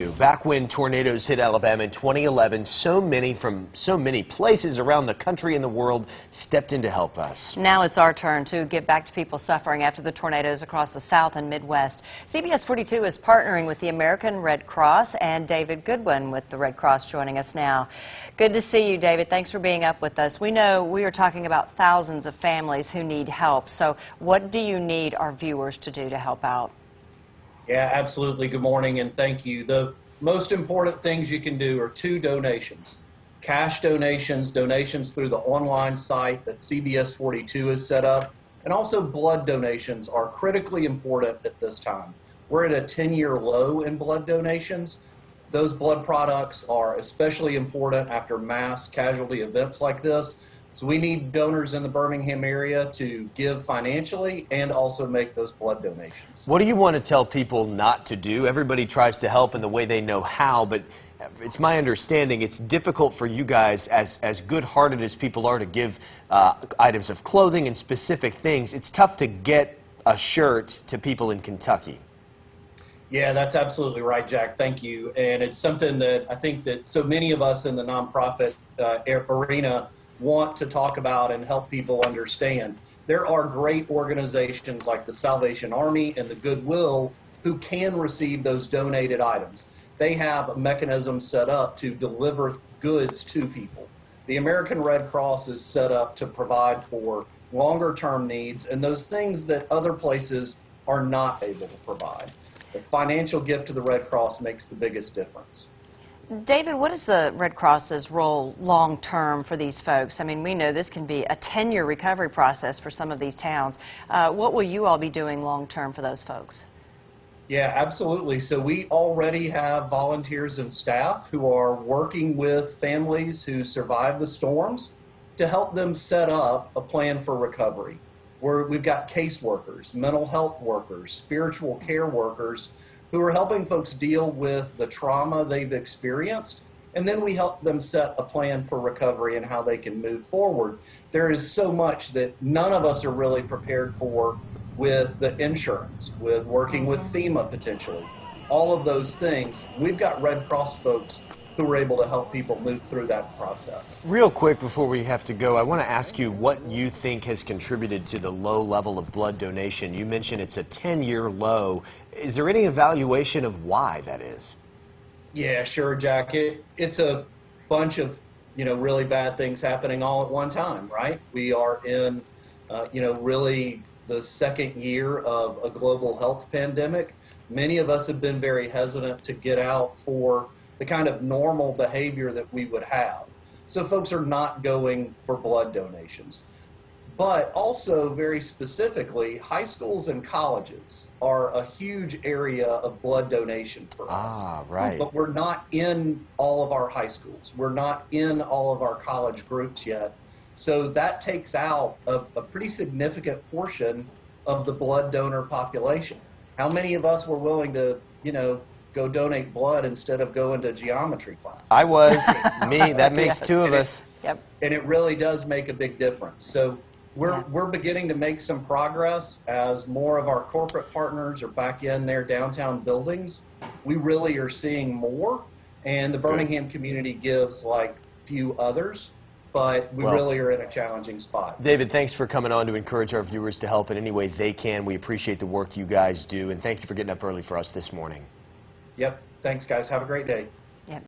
Back when tornadoes hit Alabama in 2011, so many from so many places around the country and the world stepped in to help us. Now it's our turn to get back to people suffering after the tornadoes across the South and Midwest. CBS 42 is partnering with the American Red Cross, and David Goodwin with the Red Cross joining us now. Good to see you, David. Thanks for being up with us. We know we are talking about thousands of families who need help. So what do you need our viewers to do to help out? Yeah, absolutely. Good morning and thank you. The most important things you can do are two donations. Cash donations, donations through the online site that CBS 42 has set up, and also blood donations are critically important at this time. We're at a 10-year low in blood donations. Those blood products are especially important after mass casualty events like this. So we need donors in the Birmingham area to give financially and also make those blood donations. What do you want to tell people not to do? Everybody tries to help in the way they know how, but it's my understanding it's difficult for you guys, as good-hearted as people are, to give items of clothing and specific things. It's tough to get a shirt to people in Kentucky. Yeah, that's absolutely right, Jack. Thank you. And it's something that I think that so many of us in the nonprofit arena want to talk about and help people understand. There are great organizations like the Salvation Army and the Goodwill who can receive those donated items. They have mechanisms set up to deliver goods to people. The American Red Cross is set up to provide for longer term needs and those things that other places are not able to provide. The financial gift to the Red Cross makes the biggest difference. David, what is the Red Cross's role long-term for these folks? I mean, we know this can be a 10-year recovery process for some of these towns. What will you all be doing long-term for those folks? Yeah, absolutely. So we already have volunteers and staff who are working with families who survived the storms to help them set up a plan for recovery. We've got caseworkers, mental health workers, spiritual care workers who are helping folks deal with the trauma they've experienced, and then we help them set a plan for recovery and how they can move forward. There is so much that none of us are really prepared for with the insurance, with working with FEMA potentially, all of those things. We've got Red Cross folks who are able to help people move through that process. Real quick before we have to go, I want to ask you what you think has contributed to the low level of blood donation. You mentioned it's a 10-year low. Is there any evaluation of why that is? Yeah, sure, Jack. It's a bunch of really bad things happening all at one time, right? We are in really the second year of a global health pandemic. Many of us have been very hesitant to get out for the kind of normal behavior that we would have. So folks are not going for blood donations. But also, very specifically, high schools and colleges are a huge area of blood donation for us. Ah, right. But we're not in all of our high schools. We're not in all of our college groups yet. So that takes out a pretty significant portion of the blood donor population. How many of us were willing to, go donate blood instead of going to geometry class? I was. Me. That makes two of us. Yep. And it really does make a big difference. So we're beginning to make some progress as more of our corporate partners are back in their downtown buildings. We really are seeing more, and the Birmingham community gives like few others, but we really are in a challenging spot. David, thanks for coming on to encourage our viewers to help in any way they can. We appreciate the work you guys do, and thank you for getting up early for us this morning. Yep. Thanks, guys. Have a great day.